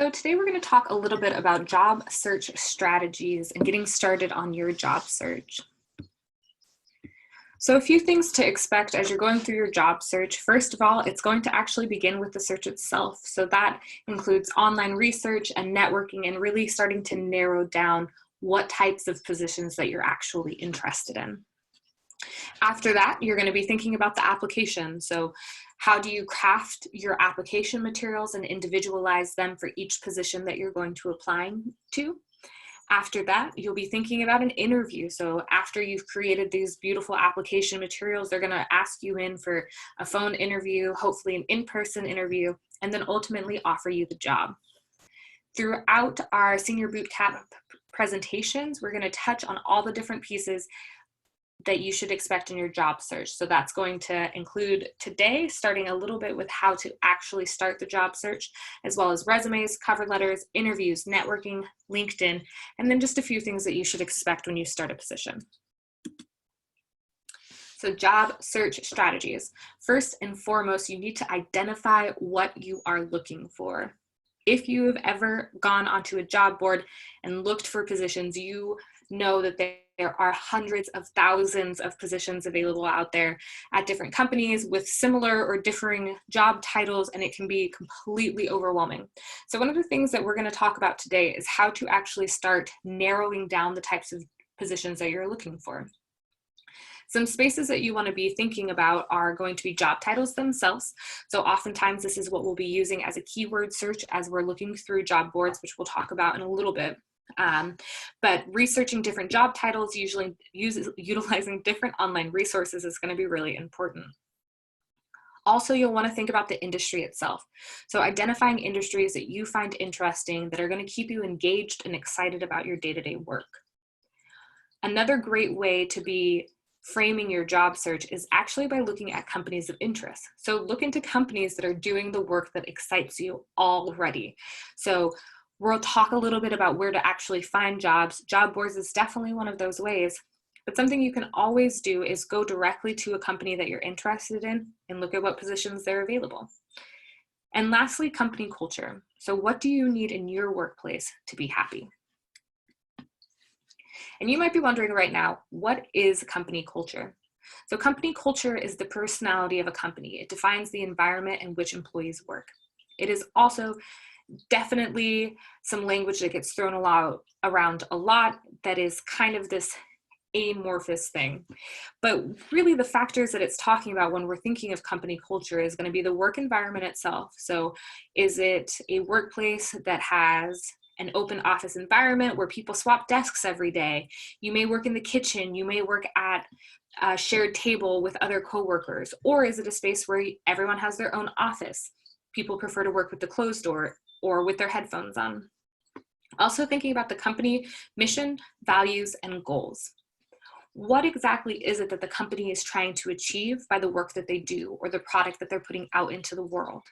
So today we're going to talk a little bit about job search strategies and getting started on your job search. So a few things to expect as you're going through your job search. First of all, it's going to actually begin with the search itself. So that includes online research and networking and really starting to narrow down what types of positions that you're actually interested in. After that, you're going to be thinking about the application. So how do you craft your application materials and individualize them for each position that you're going to apply to? After that, you'll be thinking about an interview. So after you've created these beautiful application materials, they're going to ask you in for a phone interview, hopefully an in-person interview, and then ultimately offer you the job. Throughout our Senior Bootcamp presentations, we're going to touch on all the different pieces that you should expect in your job search. So that's going to include today, starting a little bit with how to actually start the job search, as well as resumes, cover letters, interviews, networking, LinkedIn, and then just a few things that you should expect when you start a position. So job search strategies. First and foremost, you need to identify what you are looking for. If you have ever gone onto a job board and looked for positions, you know that there are hundreds of thousands of positions available out there at different companies with similar or differing job titles, and it can be completely overwhelming. So one of the things that we're going to talk about today is how to actually start narrowing down the types of positions that you're looking for. Some spaces that you want to be thinking about are going to be job titles themselves. So oftentimes this is what we'll be using as a keyword search as we're looking through job boards, which we'll talk about in a little bit. But researching different job titles, usually utilizing different online resources, is going to be really important. Also, you'll want to think about the industry itself. So identifying industries that you find interesting that are going to keep you engaged and excited about your day-to-day work. Another great way to be framing your job search is actually by looking at companies of interest. So look into companies that are doing the work that excites you already. So we'll talk a little bit about where to actually find jobs. Job boards is definitely one of those ways, but something you can always do is go directly to a company that you're interested in and look at what positions they're available. And lastly, company culture. So what do you need in your workplace to be happy? And you might be wondering right now, what is company culture? So company culture is the personality of a company. It defines the environment in which employees work. It is also definitely some language that gets thrown around a lot that is kind of this amorphous thing. But really the factors that it's talking about when we're thinking of company culture is going to be the work environment itself. So is it a workplace that has an open office environment where people swap desks every day? You may work in the kitchen, you may work at a shared table with other coworkers, or is it a space where everyone has their own office? People prefer to work with the closed door or with their headphones on. Also thinking about the company mission, values, and goals. What exactly is it that the company is trying to achieve by the work that they do or the product that they're putting out into the world?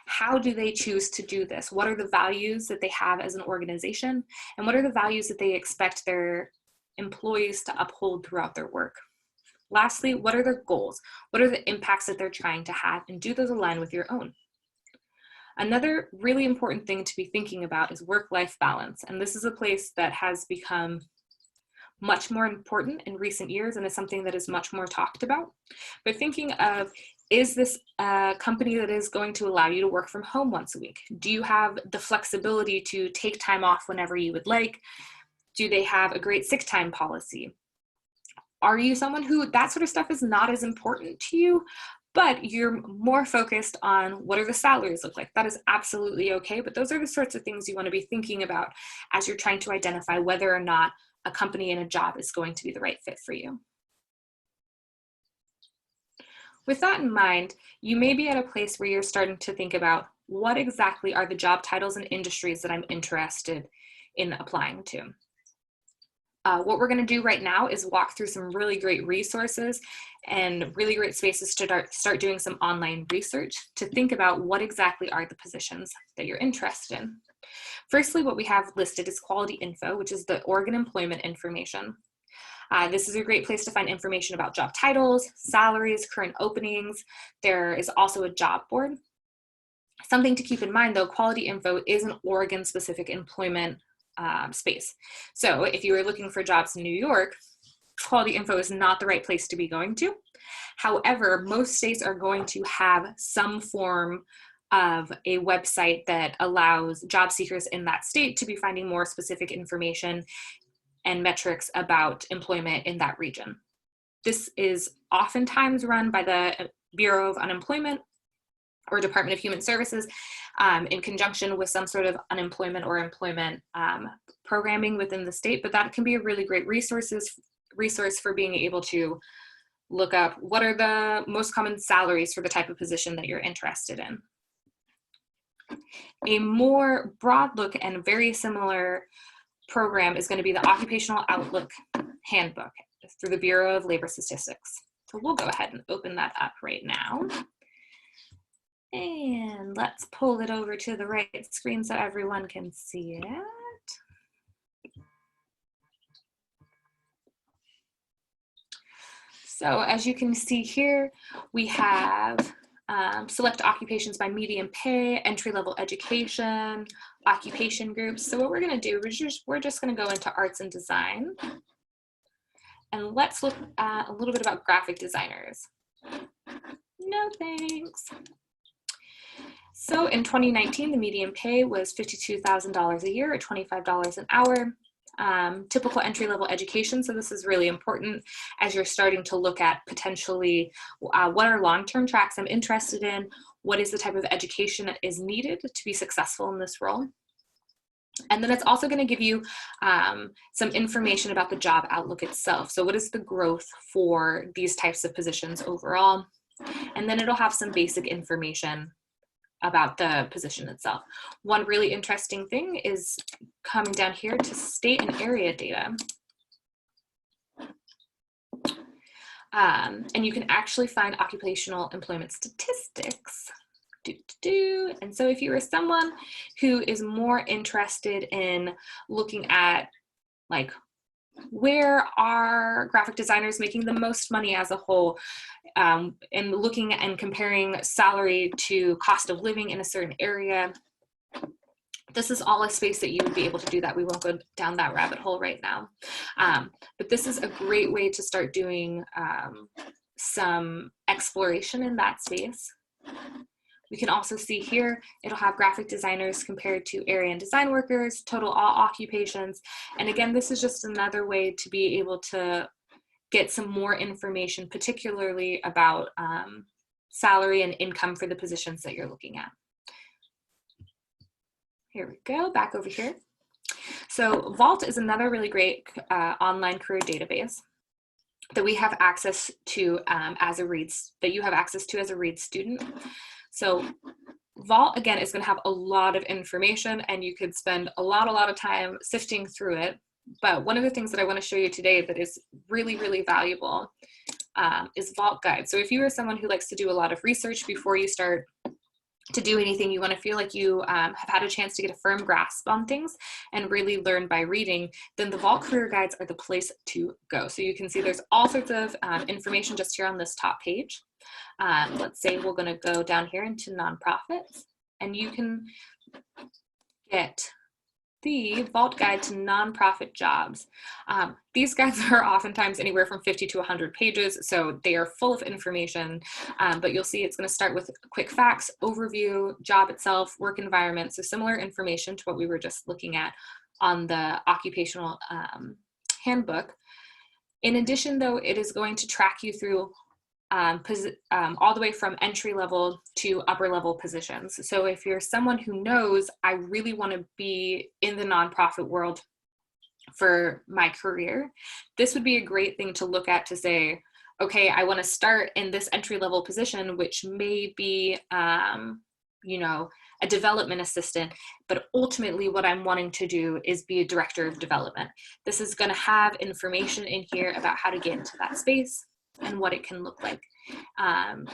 How do they choose to do this? What are the values that they have as an organization? And what are the values that they expect their employees to uphold throughout their work? Lastly, what are their goals? What are the impacts that they're trying to have? And do those align with your own? Another really important thing to be thinking about is work-life balance. And this is a place that has become much more important in recent years and is something that is much more talked about. But thinking of, is this a company that is going to allow you to work from home once a week? Do you have the flexibility to take time off whenever you would like? Do they have a great sick time policy? Are you someone who that sort of stuff is not as important to you, but you're more focused on what are the salaries look like? That is absolutely okay, but those are the sorts of things you want to be thinking about as you're trying to identify whether or not a company and a job is going to be the right fit for you. With that in mind, you may be at a place where you're starting to think about what exactly are the job titles and industries that I'm interested in applying to. What we're going to do right now is walk through some really great resources and really great spaces to start doing some online research to think about what exactly are the positions that you're interested in. Firstly, what we have listed is Quality Info, which is the Oregon employment information. This is a great place to find information about job titles, salaries, current openings. There is also a job board. Something to keep in mind though, quality info is an Oregon specific employment space. So if you were looking for jobs in New York, quality info is not the right place to be going to. However, most states are going to have some form of a website that allows job seekers in that state to be finding more specific information and metrics about employment in that region. This is oftentimes run by the Bureau of Unemployment or Department of Human Services in conjunction with some sort of unemployment or employment programming within the state, but that can be a really great resource for being able to look up what are the most common salaries for the type of position that you're interested in. A more broad look and very similar program is going to be the Occupational Outlook Handbook through the Bureau of Labor Statistics. So we'll go ahead and open that up right now. And let's pull it over to the right screen so everyone can see it. So as you can see here, we have select occupations by median pay, entry-level education, occupation groups. So what we're going to do is we're just going to go into arts and design. And let's look at a little bit about graphic designers. No thanks. So in 2019, the median pay was $52,000 a year or $25 an hour. Typical entry-level education, so this is really important as you're starting to look at potentially what are long-term tracks I'm interested in, what is the type of education that is needed to be successful in this role. And then it's also going to give you some information about the job outlook itself. So what is the growth for these types of positions overall? And then it'll have some basic information about the position itself. One really interesting thing is coming down here to state and area data. And you can actually find occupational employment statistics. And so if you are someone who is more interested in looking at like where are graphic designers making the most money as a whole, and looking and comparing salary to cost of living in a certain area, this is all a space that you would be able to do that. We won't go down that rabbit hole right now. But this is a great way to start doing some exploration in that space. We can also see here, it'll have graphic designers compared to area and design workers, total all occupations. And again, this is just another way to be able to get some more information, particularly about salary and income for the positions that you're looking at. Here we go, back over here. So Vault is another really great online career database that we have access to as a Reed student. So Vault, again, is going to have a lot of information and you could spend a lot of time sifting through it. But one of the things that I want to show you today that is really, really valuable is Vault Guide. So if you are someone who likes to do a lot of research before you start to do anything, you want to feel like you have had a chance to get a firm grasp on things and really learn by reading, then the Vault Career Guides are the place to go. So you can see there's all sorts of information just here on this top page. Let's say we're going to go down here into nonprofits, and you can get the Vault Guide to Nonprofit Jobs. These guides are oftentimes anywhere from 50 to 100 pages, so they are full of information, but you'll see it's going to start with quick facts, overview, job itself, work environment, so similar information to what we were just looking at on the occupational handbook. In addition, though, it is going to track you through all the way from entry level to upper level positions. So if you're someone who knows, I really want to be in the nonprofit world for my career, this would be a great thing to look at to say, okay, I want to start in this entry level position, which may be, you know, a development assistant, but ultimately what I'm wanting to do is be a director of development. This is going to have information in here about how to get into that space and what it can look like.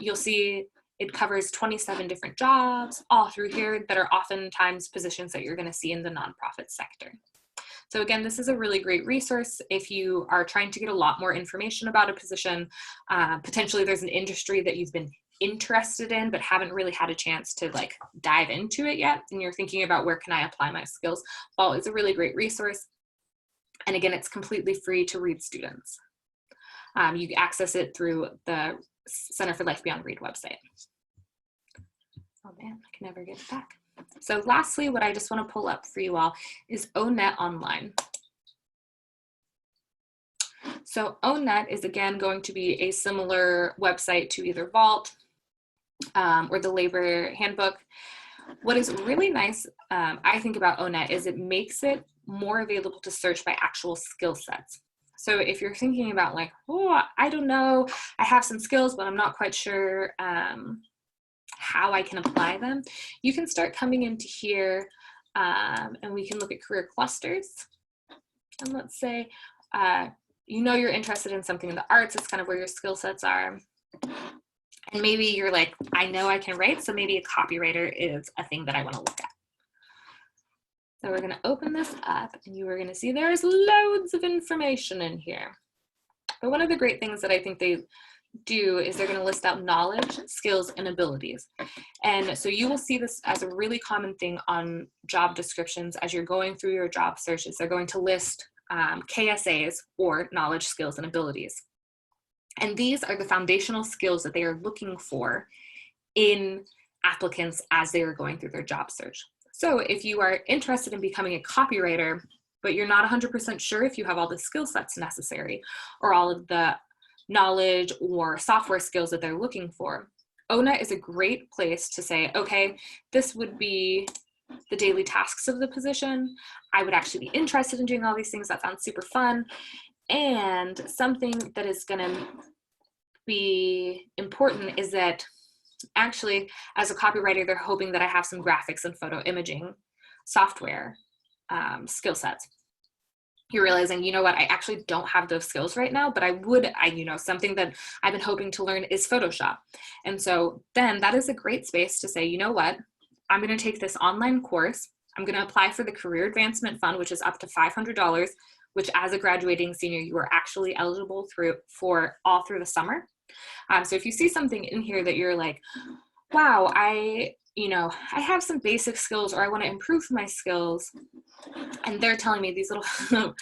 You'll see it covers 27 different jobs all through here that are oftentimes positions that you're going to see in the nonprofit sector. So again, this is a really great resource if you are trying to get a lot more information about a position. Potentially there's an industry that you've been interested in but haven't really had a chance to like dive into it yet, and you're thinking about where can I apply my skills, Vault is a really great resource. And again, it's completely free to Reed students. You access it through the Center for Life Beyond Reed website. Oh man, I can never get it back. So lastly, what I just want to pull up for you all is ONET Online. So ONET is again going to be a similar website to either Vault or the Labor Handbook. What is really nice, I think, about ONET is it makes it more available to search by actual skill sets. So if you're thinking about like, oh, I don't know, I have some skills, but I'm not quite sure how I can apply them, you can start coming into here and we can look at career clusters. And let's say, you know, you're interested in something in the arts, it's kind of where your skill sets are. And maybe you're like, I know I can write, so maybe a copywriter is a thing that I want to look at. So we're going to open this up and you are going to see there's loads of information in here. But one of the great things that I think they do is they're going to list out knowledge, skills, and abilities. And so you will see this as a really common thing on job descriptions as you're going through your job searches. They're going to list KSAs, or knowledge, skills, and abilities. And these are the foundational skills that they are looking for in applicants as they are going through their job search. So if you are interested in becoming a copywriter, but you're not 100% sure if you have all the skill sets necessary or all of the knowledge or software skills that they're looking for, ONET is a great place to say, okay, this would be the daily tasks of the position. I would actually be interested in doing all these things. That sounds super fun. And something that is going to be important is that actually, as a copywriter, they're hoping that I have some graphics and photo imaging software skill sets. You're realizing, you know what, I actually don't have those skills right now, but you know, something that I've been hoping to learn is Photoshop. And so then that is a great space to say, you know what, I'm going to take this online course. I'm going to apply for the Career Advancement Fund, which is up to $500, which as a graduating senior, you are actually eligible for all through the summer. So if you see something in here that you're like, wow, I have some basic skills, or I want to improve my skills, and they're telling me these little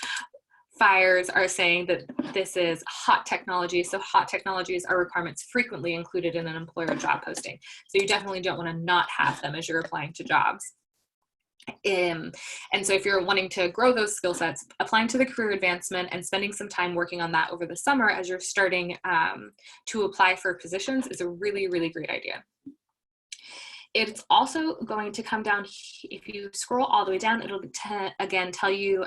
fires are saying that this is hot technology. So hot technologies are requirements frequently included in an employer job posting. So you definitely don't want to not have them as you're applying to jobs. And so if you're wanting to grow those skill sets, applying to the career advancement and spending some time working on that over the summer as you're starting to apply for positions is a really, really great idea. It's also going to come down, if you scroll all the way down, it'll again tell you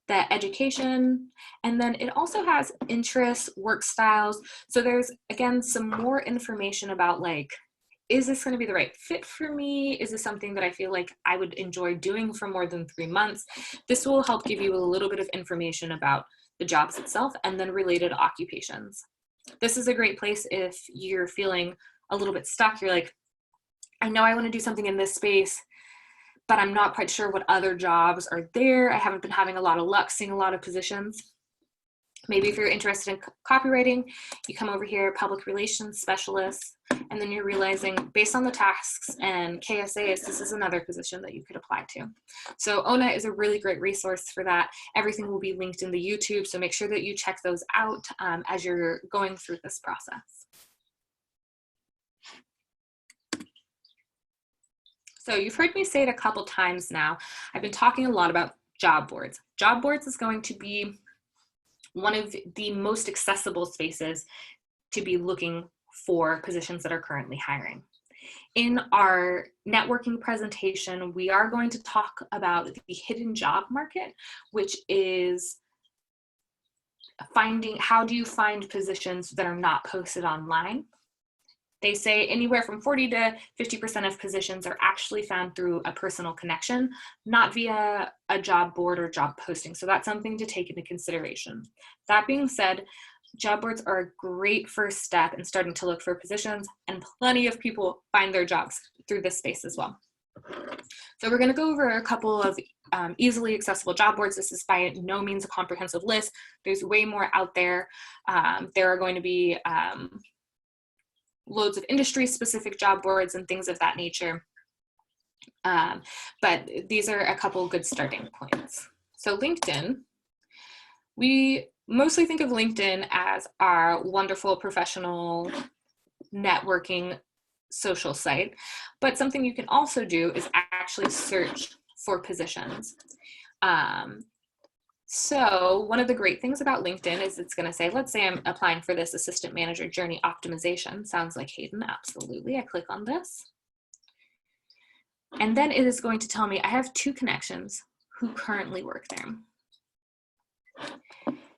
the education, and then it also has interests, work styles. So there's, again, some more information about like, is this going to be the right fit for me? Is this something that I feel like I would enjoy doing for more than 3 months? This will help give you a little bit of information about the jobs itself and then related occupations. This is a great place if you're feeling a little bit stuck. You're like, I know I want to do something in this space, but I'm not quite sure what other jobs are there. I haven't been having a lot of luck seeing a lot of positions. Maybe if you're interested in copywriting, you come over here, public relations specialist, and then you're realizing based on the tasks and KSAs, this is another position that you could apply to. So ONET is a really great resource for that. Everything will be linked in the YouTube, so make sure that you check those out as you're going through this process. So you've heard me say it a couple times now. I've been talking a lot about job boards. Job boards is going to be one of the most accessible spaces to be looking for positions that are currently hiring. In our networking presentation, we are going to talk about the hidden job market, which is how do you find positions that are not posted online. They say anywhere from 40 to 50% of positions are actually found through a personal connection, not via a job board or job posting. So that's something to take into consideration. That being said, job boards are a great first step in starting to look for positions, and plenty of people find their jobs through this space as well. So we're going to go over a couple of easily accessible job boards. This is by no means a comprehensive list. There's way more out there. There are going to be loads of industry-specific job boards and things of that nature. But these are a couple good starting points. So LinkedIn, we mostly think of LinkedIn as our wonderful professional networking social site, but something you can also do is actually search for positions. So one of the great things about LinkedIn is it's going to say, let's say I'm applying for this assistant manager journey optimization. Sounds like Hayden, absolutely. I click on this. And then it is going to tell me I have 2 connections who currently work there.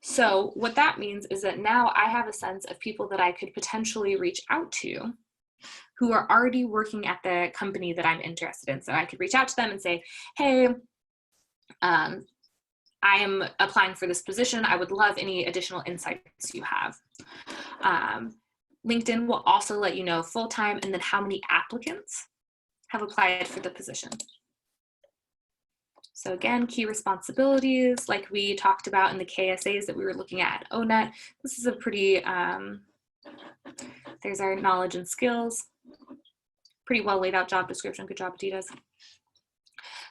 So what that means is that now I have a sense of people that I could potentially reach out to who are already working at the company that I'm interested in. So I could reach out to them and say, hey, I am applying for this position. I would love any additional insights you have. LinkedIn will also let you know full-time and then how many applicants have applied for the position. So again, key responsibilities, like we talked about in the KSAs that we were looking at ONET. This is a pretty, there's our knowledge and skills. Pretty well laid out job description. Good job, Adidas.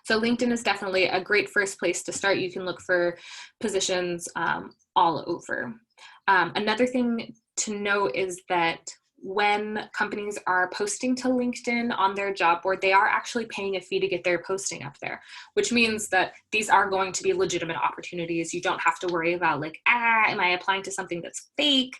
So LinkedIn is definitely a great first place to start. You can look for positions all over. Another thing to know is that when companies are posting to LinkedIn on their job board, they are actually paying a fee to get their posting up there, which means that these are going to be legitimate opportunities. You don't have to worry about like, am I applying to something that's fake?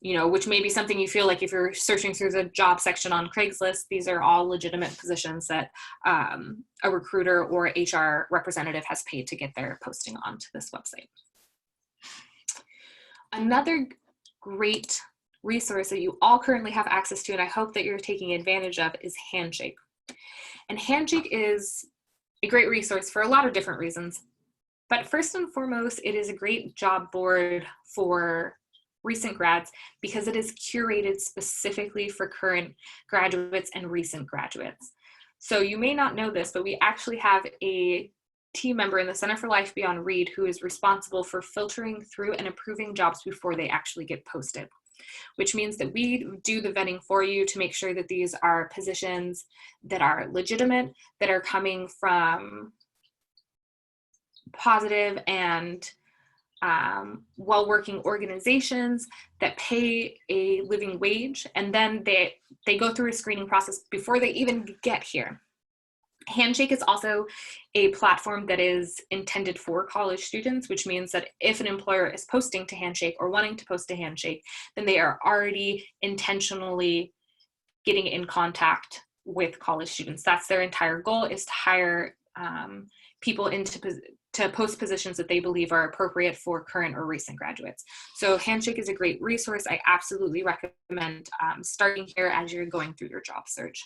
You know, which may be something you feel like if you're searching through the job section on Craigslist, these are all legitimate positions that a recruiter or HR representative has paid to get their posting onto this website. Another great resource that you all currently have access to, and I hope that you're taking advantage of, is Handshake. And Handshake is a great resource for a lot of different reasons. But first and foremost, it is a great job board for recent grads because it is curated specifically for current graduates and recent graduates. So you may not know this, but we actually have a team member in the Center for Life Beyond Read who is responsible for filtering through and approving jobs before they actually get posted, which means that we do the vetting for you to make sure that these are positions that are legitimate, that are coming from positive and well-working organizations that pay a living wage, and then they go through a screening process before they even get here. Handshake is also a platform that is intended for college students, which means that if an employer is posting to Handshake or wanting to post to Handshake, then they are already intentionally getting in contact with college students. That's their entire goal, is to hire people to post positions that they believe are appropriate for current or recent graduates. So Handshake is a great resource. I absolutely recommend starting here as you're going through your job search.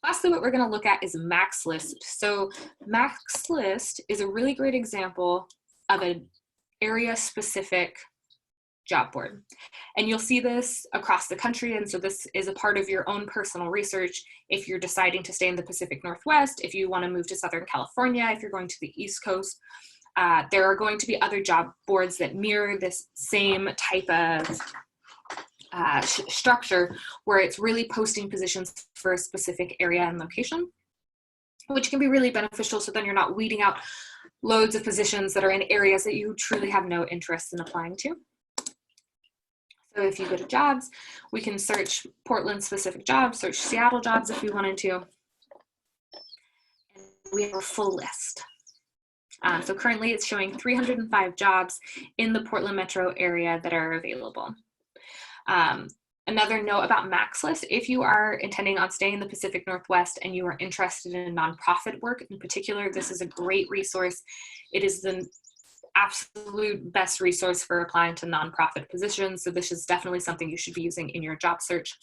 Lastly, what we're going to look at is MaxList. So MaxList is a really great example of an area-specific job board. And you'll see this across the country. And so this is a part of your own personal research. If you're deciding to stay in the Pacific Northwest, if you want to move to Southern California, if you're going to the East Coast, there are going to be other job boards that mirror this same type of structure where it's really posting positions for a specific area and location, which can be really beneficial. So then you're not weeding out loads of positions that are in areas that you truly have no interest in applying to. So if you go to jobs, we can search Portland specific jobs, search Seattle jobs if we wanted to. And we have a full list. So currently it's showing 305 jobs in the Portland metro area that are available. Another note about MaxList, if you are intending on staying in the Pacific Northwest and you are interested in nonprofit work in particular, this is a great resource. It is the absolute best resource for applying to nonprofit positions. So this is definitely something you should be using in your job search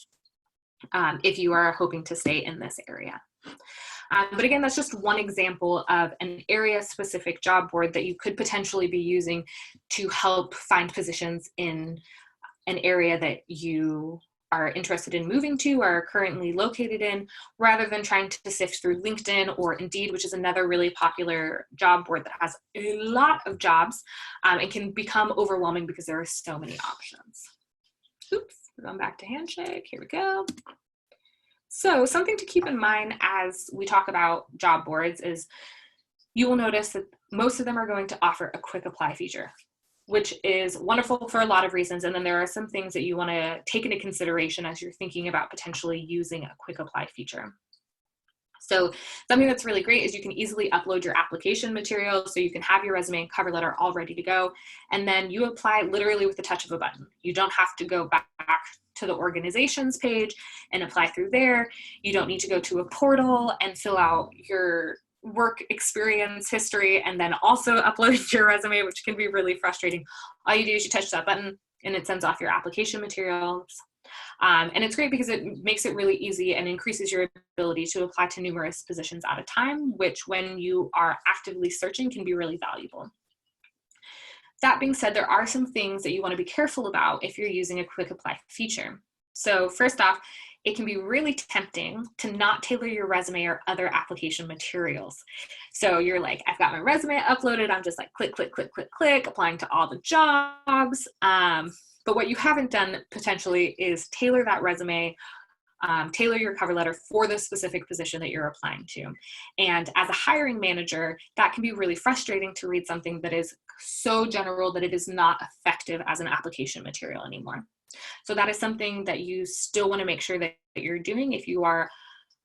if you are hoping to stay in this area. But again, that's just one example of an area-specific job board that you could potentially be using to help find positions in an area that you are interested in moving to or are currently located in, rather than trying to sift through LinkedIn or Indeed, which is another really popular job board that has a lot of jobs and can become overwhelming because there are so many options. Oops. We're going back to Handshake. Here we go. So something to keep in mind as we talk about job boards is you will notice that most of them are going to offer a quick apply feature, which is wonderful for a lot of reasons. And then there are some things that you want to take into consideration as you're thinking about potentially using a quick apply feature. So something that's really great is you can easily upload your application materials, so you can have your resume and cover letter all ready to go. And then you apply literally with the touch of a button. You don't have to go back to the organization's page and apply through there. You don't need to go to a portal and fill out your work experience history and then also upload your resume, which can be really frustrating. All you do is you touch that button and it sends off your application materials. And it's great because it makes it really easy and increases your ability to apply to numerous positions at a time, which when you are actively searching can be really valuable. That being said, there are some things that you want to be careful about if you're using a quick apply feature. So first off, it can be really tempting to not tailor your resume or other application materials. So you're like, I've got my resume uploaded. I'm just like click, click, click, click, click, applying to all the jobs. But what you haven't done potentially is tailor that resume, tailor your cover letter for the specific position that you're applying to. And as a hiring manager, that can be really frustrating to read something that is so general that it is not effective as an application material anymore. So that is something that you still want to make sure that you're doing. If you are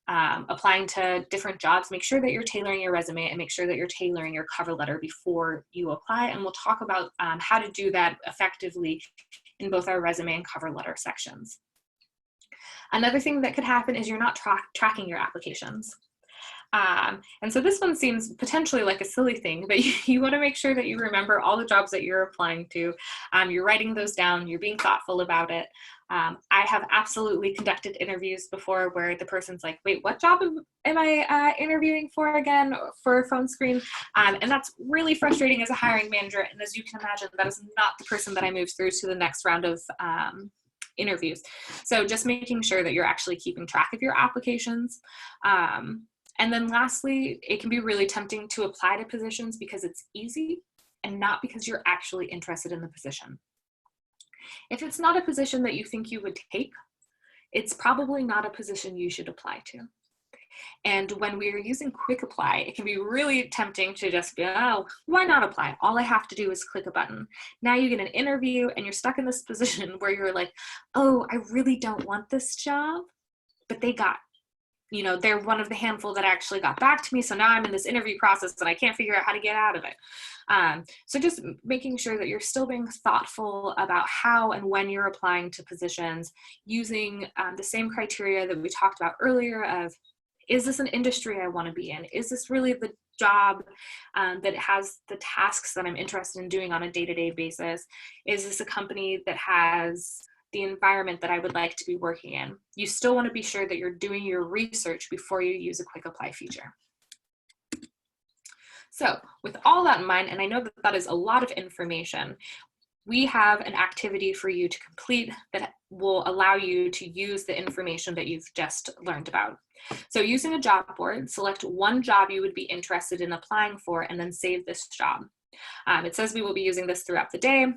applying to different jobs, make sure that you're tailoring your resume and make sure that you're tailoring your cover letter before you apply. And we'll talk about how to do that effectively in both our resume and cover letter sections. Another thing that could happen is you're not tracking your applications. And so this one seems potentially like a silly thing, but you want to make sure that you remember all the jobs that you're applying to. You're writing those down, you're being thoughtful about it. I have absolutely conducted interviews before where the person's like, wait, what job am I interviewing for again for a phone screen? And that's really frustrating as a hiring manager. And as you can imagine, that is not the person that I move through to the next round of interviews. So just making sure that you're actually keeping track of your applications. And then lastly, it can be really tempting to apply to positions because it's easy and not because you're actually interested in the position. If it's not a position that you think you would take, it's probably not a position you should apply to. And when we're using quick apply, it can be really tempting to just be, oh, why not apply? All I have to do is click a button. Now you get an interview and you're stuck in this position where you're like, oh, I really don't want this job, but they're one of the handful that actually got back to me. So now I'm in this interview process and I can't figure out how to get out of it. So just making sure that you're still being thoughtful about how and when you're applying to positions using the same criteria that we talked about earlier of, is this an industry I want to be in? Is this really the job that has the tasks that I'm interested in doing on a day-to-day basis? Is this a company that has the environment that I would like to be working in? You still want to be sure that you're doing your research before you use a quick apply feature. So with all that in mind, and I know that that is a lot of information, we have an activity for you to complete that will allow you to use the information that you've just learned about. So using a job board, select one job you would be interested in applying for and then save this job. It says we will be using this throughout the day.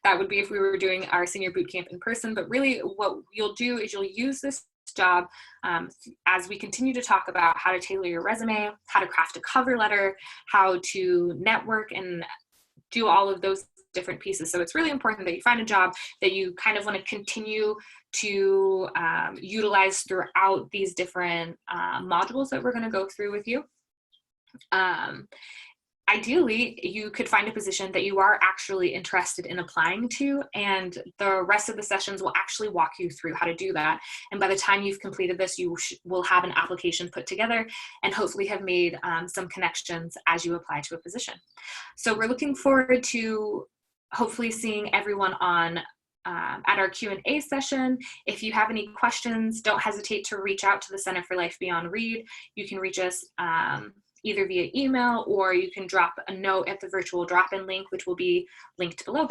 That would be if we were doing our senior bootcamp in person, but really what you'll do is you'll use this job as we continue to talk about how to tailor your resume, how to craft a cover letter, how to network and do all of those different pieces. So it's really important that you find a job that you kind of want to continue to utilize throughout these different modules that we're going to go through with you. Ideally, you could find a position that you are actually interested in applying to, and the rest of the sessions will actually walk you through how to do that. And by the time you've completed this, you will have an application put together and hopefully have made some connections as you apply to a position. So we're looking forward to hopefully seeing everyone on at our Q&A session. If you have any questions, don't hesitate to reach out to the Center for Life Beyond Read. You can reach us either via email or you can drop a note at the virtual drop-in link, which will be linked below.